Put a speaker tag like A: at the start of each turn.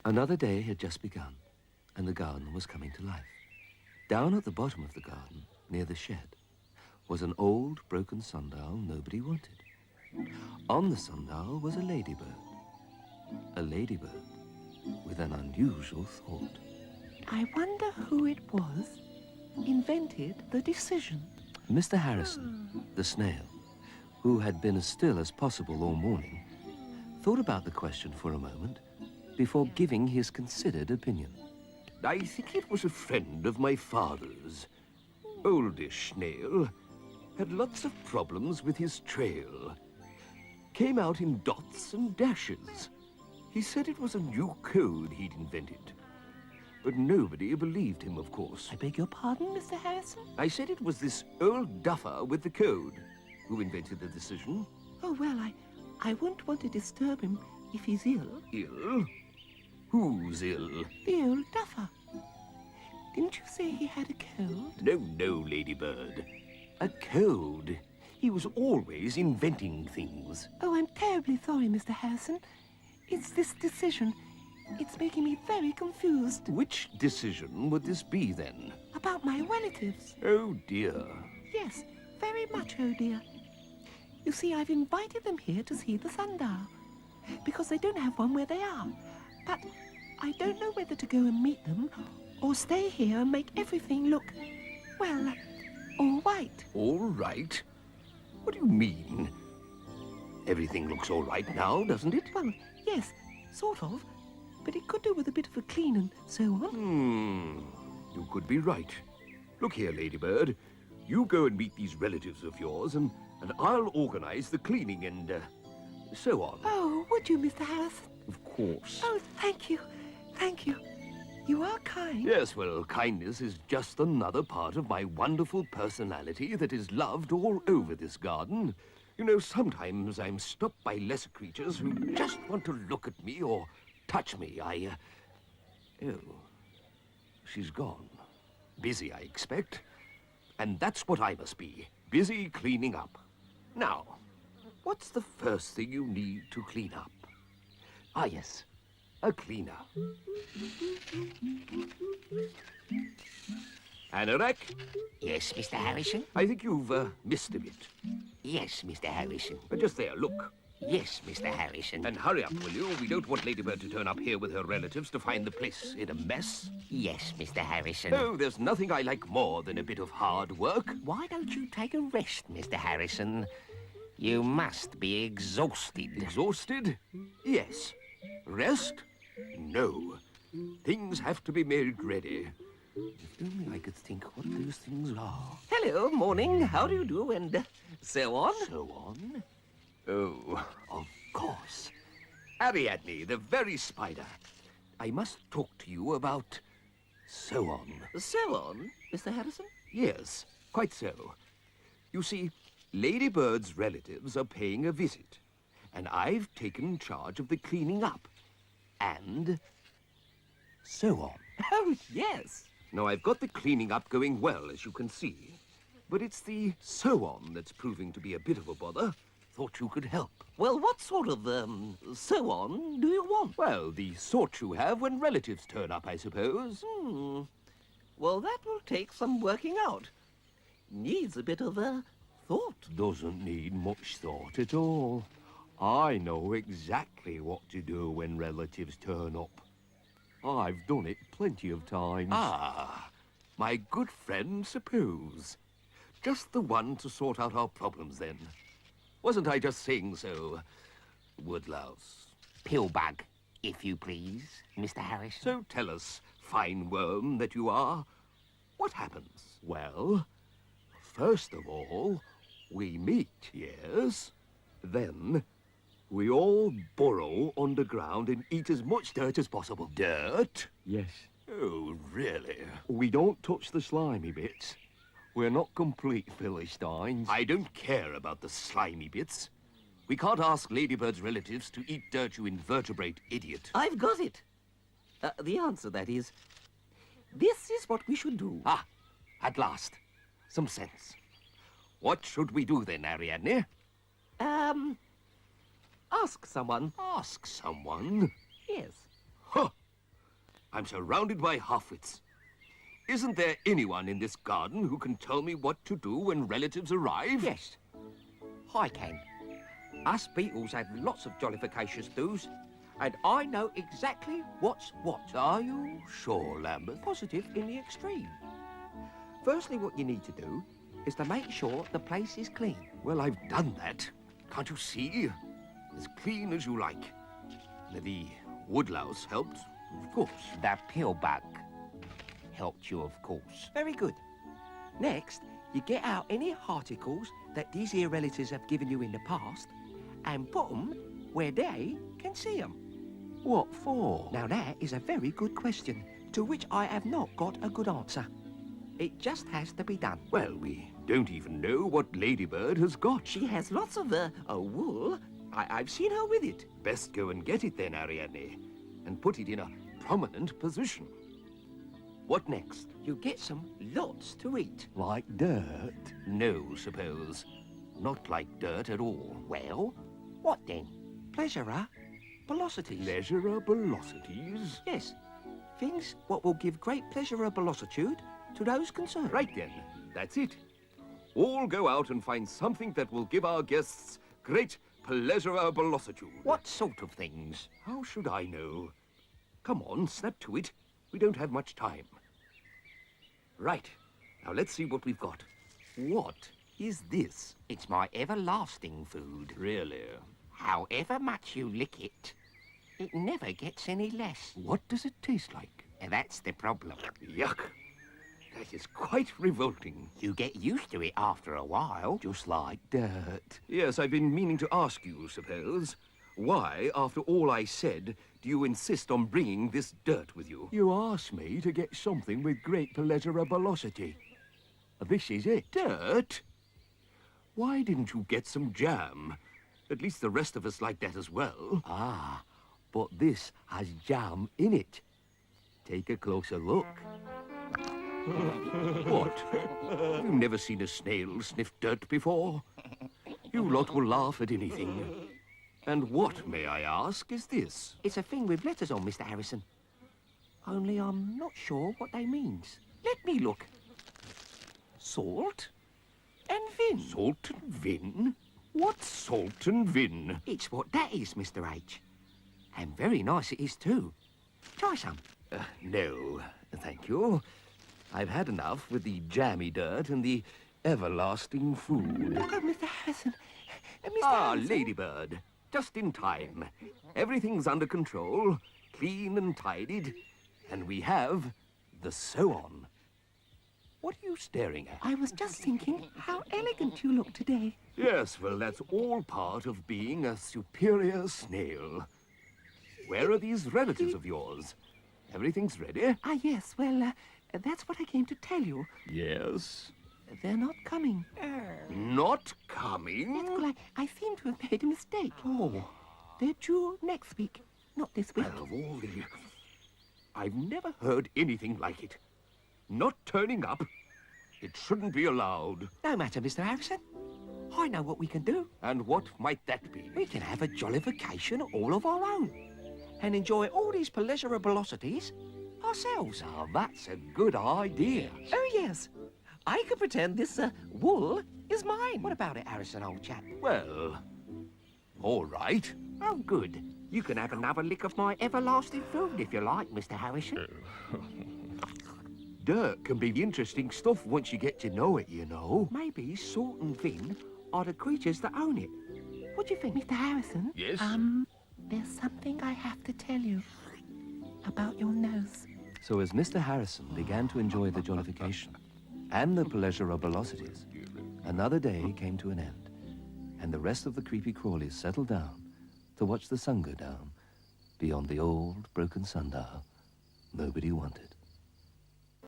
A: Another day had just begun, and the garden was coming to life. Down at the bottom of the garden, near the shed, was an old, broken sundial nobody wanted. On the sundial was a ladybird. A ladybird with an unusual thought.
B: I wonder who it was invented the decision.
A: Mr. Harrison, the snail, who had been as still as possible all morning, thought about the question for a moment before giving his considered opinion.
C: I think it was a friend of my father's. Oldish snail. Had lots of problems with his trail. Came out in dots and dashes. He said it was a new code he'd invented. But nobody believed him, of course.
B: I beg your pardon, Mr. Harrison?
C: I said it was this old duffer with the code who invented the decision.
B: Oh, well, I wouldn't want to disturb him if he's ill.
C: Ill? Who's ill?
B: The old duffer. Didn't you say he had a cold?
C: No, Ladybird. A code. He was always inventing things.
B: Oh, I'm terribly sorry, Mr. Harrison. It's this decision. It's making me very confused.
C: Which decision would this be, then?
B: About my relatives.
C: Oh, dear.
B: Yes, very much, oh dear. You see, I've invited them here to see the sundial, because they don't have one where they are. But I don't know whether to go and meet them, or stay here and make everything look, well, all right.
C: All right? What do you mean? Everything looks all right now, doesn't it?
B: Well, yes, sort of. But it could do with a bit of a clean and so on.
C: You could be right. Look here, Ladybird. You go and meet these relatives of yours, and I'll organize the cleaning and so on.
B: Oh, would you, Mr. Harrison?
C: Of course.
B: Oh, thank you. Thank you. You are kind.
C: Yes, well, kindness is just another part of my wonderful personality that is loved all over this garden. You know, sometimes I'm stopped by lesser creatures who just want to look at me or touch me. Oh, she's gone. Busy, I expect. And that's what I must be. Busy cleaning up. Now, what's the first thing you need to clean up? Ah, yes, a cleaner. Anorak?
D: Yes, Mr. Harrison?
C: I think you've missed a bit.
D: Yes, Mr. Harrison.
C: Just there, look.
D: Yes, Mr. Harrison.
C: And hurry up, will you? We don't want Ladybird to turn up here with her relatives to find the place in a mess.
D: Yes, Mr. Harrison.
C: Oh, there's nothing I like more than a bit of hard work.
D: Why don't you take a rest, Mr. Harrison? You must be exhausted.
C: Exhausted? Yes. Rest? No. Things have to be made ready. If only I could think what those things are.
B: Hello, morning. How do you do? And so on.
C: So on? Oh, of course. Ariadne, the very spider. I must talk to you about so on.
B: So on, Mr. Harrison?
C: Yes, quite so. You see, Ladybird's relatives are paying a visit, and I've taken charge of the cleaning up. And so on.
B: Oh, yes.
C: Now, I've got the cleaning up going well, as you can see. But it's the so on that's proving to be a bit of a bother. Thought you could help.
B: Well, what sort of, so on do you want?
C: Well, the sort you have when relatives turn up, I suppose.
B: Well, that will take some working out. Needs a bit of, thought.
C: Doesn't need much thought at all. I know exactly what to do when relatives turn up. I've done it plenty of times. Ah, my good friend, suppose. Just the one to sort out our problems, then. Wasn't I just saying so, Woodlouse?
D: Pillbug, if you please, Mr. Harrison.
C: So tell us, fine worm that you are, what happens? Well, first of all, we meet, yes? Then we all burrow underground and eat as much dirt as possible. Dirt?
A: Yes.
C: Oh, really?
A: We don't touch the slimy bits. We're not complete Philistines.
C: I don't care about the slimy bits. We can't ask Ladybird's relatives to eat dirt, you invertebrate idiot.
B: I've got it. The answer, that is. This is what we should do.
C: Ah, at last. Some sense. What should we do then, Ariadne?
B: Ask someone.
C: Ask someone?
B: Yes.
C: Huh! I'm surrounded by half-wits. Isn't there anyone in this garden who can tell me what to do when relatives arrive?
E: Yes, I can. Us beetles have lots of jollificacious do's, and I know exactly what's what.
C: Are you sure, Lambeth?
E: Positive in the extreme. Firstly, what you need to do is to make sure the place is clean.
C: Well, I've done that. Can't you see? As clean as you like. The woodlouse helped, of course.
D: The pill bug helped you, of course.
E: Very good. Next, you get out any articles that these here relatives have given you in the past and put them where they can see them.
C: What for?
E: Now that is a very good question, to which I have not got a good answer. It just has to be done.
C: Well, we don't even know what Ladybird has got.
B: She has lots of, wool.
E: I've seen her with it.
C: Best go and get it then, Ariadne, and put it in a prominent position. What next?
E: You get some lots to eat.
C: Like dirt? No, suppose. Not like dirt at all.
E: Well, what then? Pleasurabolosities.
C: Pleasurabolosities?
E: Yes. Things what will give great pleasurabolositude to those concerned.
C: Right then, that's it. All go out and find something that will give our guests great pleasurabolositude.
E: What sort of things?
C: How should I know? Come on, snap to it. We don't have much time. Right. Now let's see what we've got. What is this?
D: It's my everlasting food.
C: Really?
D: However much you lick it, it never gets any less.
C: What does it taste like?
D: And that's the problem.
C: Yuck. That is quite revolting.
D: You get used to it after a while.
C: Just like dirt. Yes, I've been meaning to ask you, suppose. Why, after all I said, do you insist on bringing this dirt with you? You asked me to get something with great pleasurabolosity. This is it. Dirt? Why didn't you get some jam? At least the rest of us like that as well. Ah, but this has jam in it. Take a closer look. What? You've never seen a snail sniff dirt before? You lot will laugh at anything. And what, may I ask, is this?
E: It's a thing with letters on, Mr. Harrison. Only I'm not sure what they means. Let me look. Salt and vin.
C: Salt and vin? What's salt and vin?
E: It's what that is, Mr. H. And very nice it is, too. Try some.
C: No, thank you. I've had enough with the jammy dirt and the everlasting food.
B: Oh, Mr. Harrison. Mr.
C: Ah,
B: Harrison.
C: Ladybird. Just in time. Everything's under control, clean and tidied, and we have the sew-on. What are you staring at?
B: I was just thinking how elegant you look today.
C: Yes, well, that's all part of being a superior snail. Where are these relatives of yours? Everything's ready?
B: Ah, yes, well, that's what I came to tell you.
C: Yes.
B: They're not coming.
C: Not coming?
B: Yes, well, I seem to have made a mistake.
C: Oh,
B: They're due next week, not this week.
C: well, of all the... I've never heard anything like it. Not turning up. It shouldn't be allowed.
E: No matter, Mr. Harrison. I know what we can do.
C: And what might that be?
E: We can have a jollification all of our own and enjoy all these pleasurabolosities ourselves.
C: Now, that's a good idea.
B: Oh, yes. I could pretend this, wool is mine.
E: What about it, Harrison, old chap?
C: Well, all right.
E: Oh, good. You can have another lick of my everlasting food if you like, Mr. Harrison.
C: Dirt can be interesting stuff once you get to know it, you know.
E: Maybe Salt and Vin are the creatures that own it. What do you think?
B: Mr. Harrison?
C: Yes?
B: There's something I have to tell you about your nose.
A: So as Mr. Harrison began to enjoy the jollification and the pleasurabolosities, another day came to an end, and the rest of the creepy crawlies settled down to watch the sun go down beyond the old broken sundial nobody wanted.